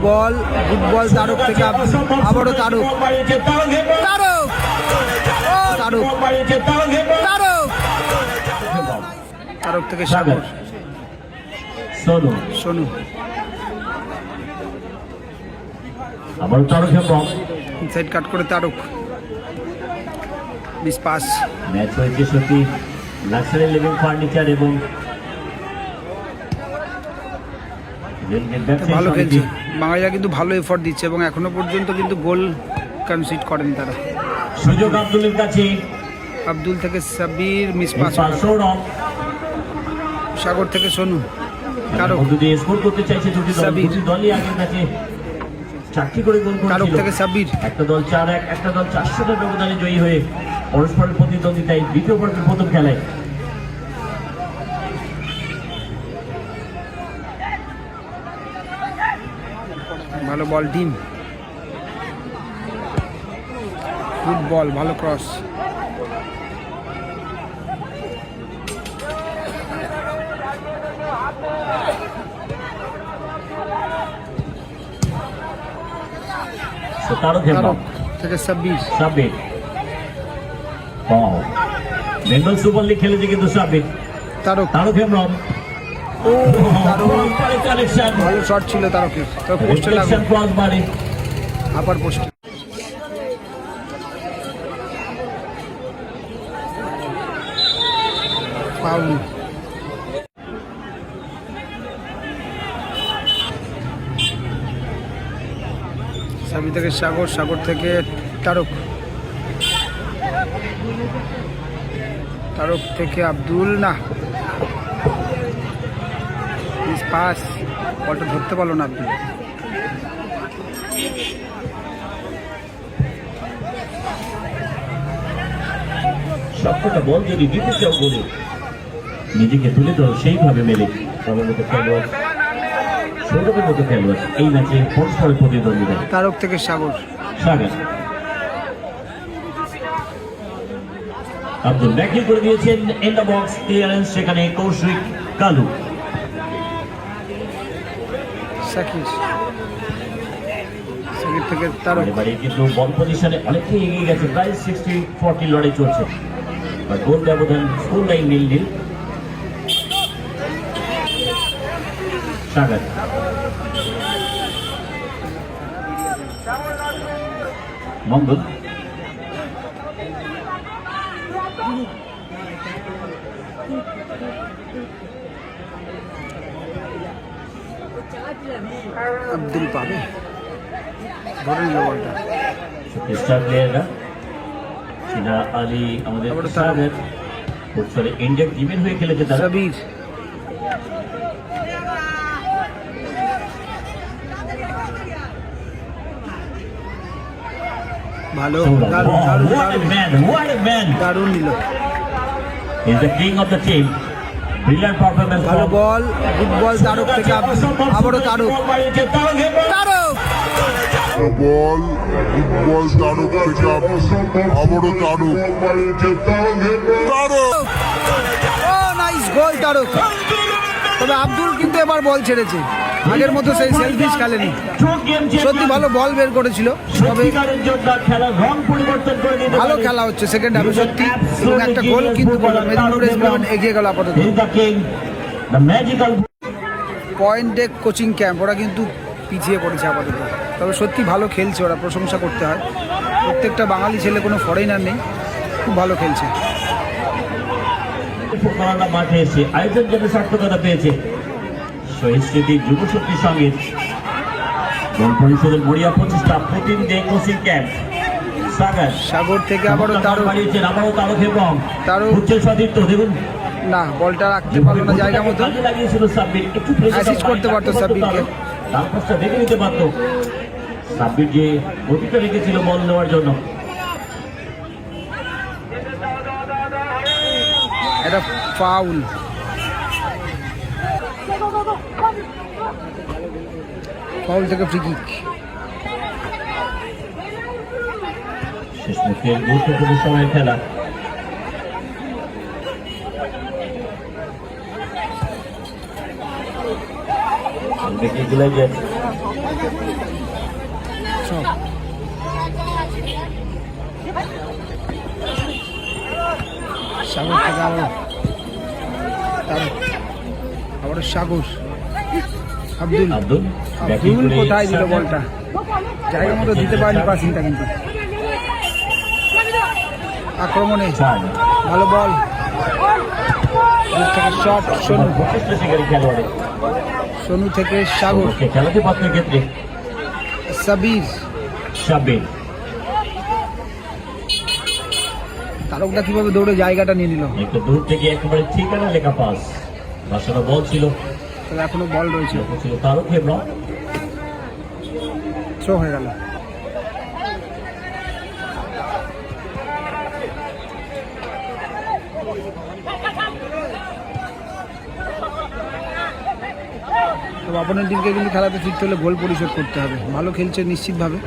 বল, good ball Tarak থেকে আবারও তারক, তারক, তারক, তারক, তারক থেকে সাগর, সোনু, আবার তারক ইনসাইড কাট করে তারক, মিস পাস। ম্যাচ হয়েছে সত্যি লাক্সারি লিভিং ফার্নিচার এবং ভালো খেলছে বাঙালিরা, কিন্তু ভালো এফোর্ট দিচ্ছে এবং এখনো পর্যন্ত কিন্তু গোল কনসিড করেন তারা। সুযোগ আব্দুলের কাছে, আব্দুল থেকে সাব্বির, মিস পাস। সাগর থেকে সোনু, তারক, স্কোর করতে চাইছে দুটি দলই আগের ম্যাচে চারটি করে গোল করেছিল। তারক থেকে সাব্বির, একটা দল 4-1, একটা দল 400 ব্যবধানে জয়ী হয়ে পরস্পরের প্রতিদ্বন্দ্বিতায় দ্বিতীয় পর্বের প্রথম খেলায়। ভালো বল টিম, গুড বল, ভালো ক্রস। তারক থেকে সাব্বির, বেঙ্গল সুপার লিগ খেলেছে কিন্তু সাব্বির। তারক, তারক হেমব্রম, ভালো শট ছিল তারকের, পোস্টে লাগলো, আপার পোস্টে। ফাউল। সাবি থেকে সাগর, সাগর থেকে তারক, তারক থেকে আব্দুল, না পাস, বলটা ধরতে পারলো না আব্দুল। সবকটা বল যদি দিতে চাও বলে নিজেকে তুলে ধরো সেইভাবে মেলে আমার মতো খেলোয়াড়, সৌরভের মতো খেলোয়াড় এই ম্যাচে পরস্পরের প্রতিদ্বন্দ্বিতা। তারক থেকে সাগর, সাগর, আব্দুল ব্যাকিং করে দিয়েছেন ইন দ্য বক্স ক্লিয়ারেন্স, সেখানে কৌশিক কালু। সাকির, সাকির থেকে তারক, এবারে কিন্তু বল পজিশনে অনেকটাই এগিয়ে গেছে, প্রায় 60-40 লড়াই চলছে, আর গোল ব্যবধান স্কোর লাইন 0-0। সাগর, মঙ্গল, আব্দুল পাবে, ধরে নিল বলটা। স্টার প্লেয়াররা সিনা আলী, আমাদের সাগর ফুটসলে ইন্ডিয়ান টিমের হয়ে খেলেছে তারা। সাবির, ভালো, দারুণ নিল। He's the king of the team. Brilliant performance. ভালো বল, গুড বল তারক থেকে আবারও তারক, তারক, বল, গুড বল তারক থেকে আবারও তারক, তারক, ও নাইস গোল তারক। তবে আব্দুল কিন্তু এবার বল ছেড়েছে, আগের মতো সেই সেলফিশ খেলেনি, সত্যি ভালো বল বের করেছিল। তবে ভালো খেলা হচ্ছে সেকেন্ড হাফে সত্যি, এবং একটা গোল কিন্তু মেদিনীপুর এসএম এগিয়ে গেল আপাতত। পয়েন্টে কোচিং ক্যাম্প, ওরা কিন্তু পিছিয়ে পড়েছে আপাতত, তবে সত্যি ভালো খেলছে ওরা, প্রশংসা করতে হয়। প্রত্যেকটা বাঙালি ছেলে, কোনো ফরেনার নেই, খুব ভালো খেলছে। মাঠে এসে আয়োজন যেন সার্থকতা পেয়েছে শহীদ স্মৃতি যুব শক্তির সঙ্গে জল পরিষদের মরিয়া প্রচেষ্টা প্রতিদিন কোচিং ক্যাম্প। সাগর, সাগর থেকে আবারও তারক, বাড়িয়েছেন আবারও তারক এবং তারক, উজ্জ্বল সতীর্থ। দেখুন না বলটা রাখতে পারলো না জায়গা মতো, লাগিয়েছিল সাব্বির, একটু অ্যাসিস্ট করতে পারতো সাব্বিরকে, ডান পাশটা দেখে নিতে পারতো সাব্বির যে গতিটা রেখেছিল বল নেওয়ার জন্য। এটা ফাউল। ফাউল থেকে ফ্রি কিক। শেষ মুহূর্তে গুরুত্বপূর্ণ সময়ের খেলা। দেখি সব সাগর থেকে আবার সাগর আব্দুল আব্দুল ব্যাটিং আব্দুল করে কোথায় দিল সাগর। বলটা জায়গা মতো দিতে পারেনি পাসিংটা, কিন্তু আক্রমণে চার। ভালো বল শট সোনু, প্রচেষ্টা শিকারী খেলোয়াড়ের সোনু থেকে সাগর, সে খেলাতে পাত্রের ক্ষেত্রে সাবির, সাব্বির তারকটা কিভাবে দৌড়ে জায়গাটা নিয়ে নিল। একটু দূর থেকে একেবারে ঠিকানা লেখা পাস, বাসানো বল ছিল, তবে এখনো বল রয়েছে, ছিল তারও হেমব্রম। থ্রো হয়ে গেল। তবে অপোনেন্ট টিমকে কিন্তু খেলাতে ফিরতে হলে গোল পরিশোধ করতে হবে। ভালো খেলছে নিশ্চিতভাবে,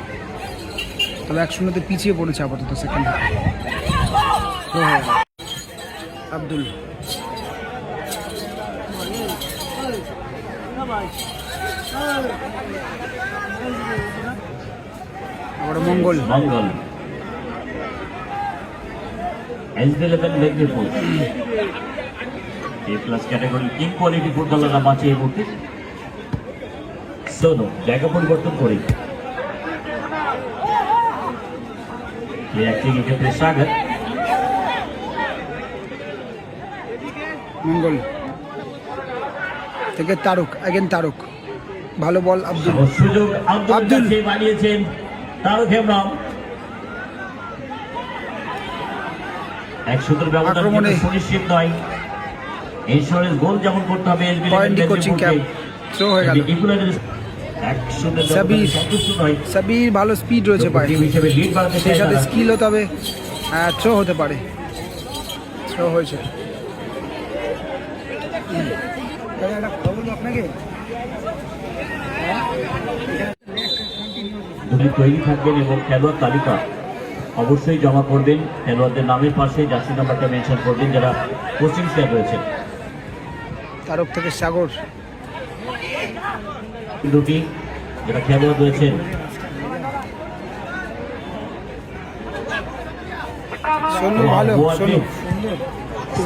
তবে 1-0 পিছিয়ে পড়েছে আপাতত সেকেন্ড হাফে। থ্রো হয়ে গেল। আব্দুল আবার মঙ্গল, মঙ্গল এস11 মেদিনীপুর এ প্লাস ক্যাটাগরি কিং কোয়ালিটি ফুটবলাররা বাঁচে এই মুহূর্তে। সোনু জায়গা পরিবর্তন করে ক্ষেত্রে সাগর, মঙ্গল থেকে তারক, আগেন তারক, ভালো বল আব্দুল, সুযোগ আব্দুল আব্দুল। কাছে বানিয়েছেন তারও হেমব্রম। এক সূত্র ব্যবধান আক্রমণে। কিন্তু সুনিশ্চিত নয়, ইন্স্যুরেন্স গোল যেমন করতে হবে পয়েন্টটি কোচিং ক্যাম্প, থ্রো হয়ে গেল। সাবির, সাবির ভালো স্পিড রয়েছে পায়ে, হিসেবে লিড বাড়াতে সেই চায় সাথে তারা। স্কিলও, তবে থ্রো হতে পারে, থ্রো হয়েছে। আপনাকে যদি তৈরি থাকবেন এবং খেলোয়াড় তালিকা অবশ্যই জমা করবেন, খেলোয়াড়দের নামের পাশে জার্সি নাম্বারটা মেনশন করবেন যারা কোচিং স্টাফ রয়েছে। তারক থেকে সাগর, দুটি যারা খেলোয়াড় রয়েছেন সোনু ভালো, সোনু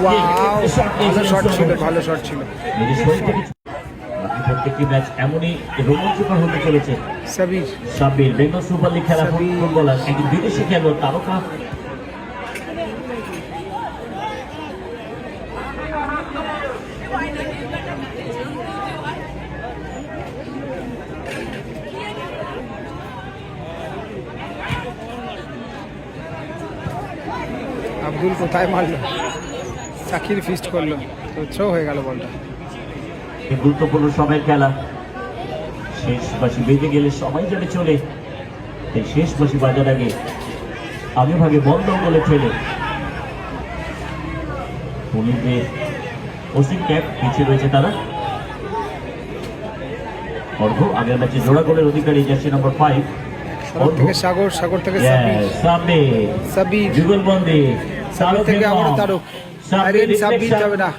ওয়াও, ভালো শট ছিল, ভালো শট ছিল। নিজের শরীর থেকে বাকি প্রত্যেকটি ম্যাচ এমনই রোমাঞ্চকর হতে চলেছে। সাবির, সাব্বির বেঙ্গল সুপার লিগ খেলা সাব্বির। ফুটবলার, একজন বিদেশি খেলোয়াড় তারকা আব্দুল কোথায় মারলো, সাকির ফিস্ট করলো, তো থ্রো হয়ে গেল বলটা। এই গুরুত্বপূর্ণ সময়ের খেলা, শেষ বাসি বেজে গেলে সবাই জানে চলে, এই শেষ বাসি বাজার আগে আগে ভাগে বন্ধ বলে ফেলে পুলিশে ওসিং ক্যাপ পিছিয়ে রয়েছে তারা। অর্ঘ আগের ম্যাচে জোড়া গোলের অধিকারী জার্সি নম্বর 5। সাগর থেকে সাগর, সাগর থেকে সাবির, সামনে সাবির, যুগলবন্দি সাবির থেকে আবার তারক, আগেন সাবির যাবে না,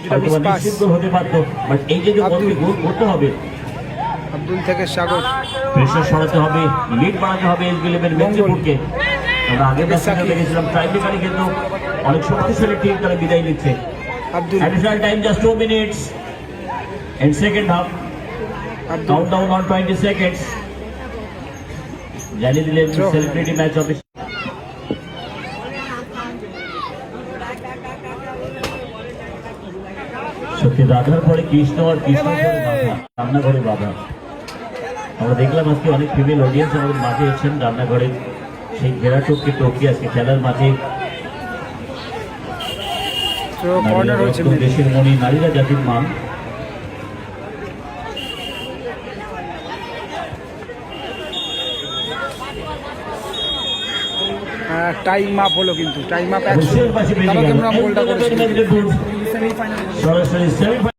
যেটা মিস পাস। হতে পারতো, বাট এই যে আব্দুল। গোল করতে হবে, আব্দুল থেকে সাগর, প্রেশার সরাতে হবে, লিড বাড়াতে হবে এস11 মেদিনীপুরকে। আমরা আগে ম্যাচে দেখেছিলাম ট্রাইব্রেকারে কিন্তু অনেক শক্তিশালী টিম তারা বিদায় নিচ্ছে। Abdul, Additional time just 2 minutes in second half. Abdul Countdown on 20 seconds. জানিয়ে দিলেন Throw. Celebrity match office. সত্যি রাধার পরে কৃষ্ণ আর কৃষ্ণ পরে রাধা, রান্নাঘরে বাধা। আমরা দেখলাম আজকে অনেক ফিমেল অডিয়েন্স আমাদের মাঝে এসেছেন রান্নাঘরে, সেই ঘেরাটোপকে টপকে আজকে খেলার মাঠে তো কর্নার হয়েছে নারীরা দেশের মনে, নারীরা জাতির মান। টাইম আপ হলো, কিন্তু টাইম আপ শেষ বাসি বেজে গেল। গোলটা করেছে। সরাসরি সেমিফাইনাল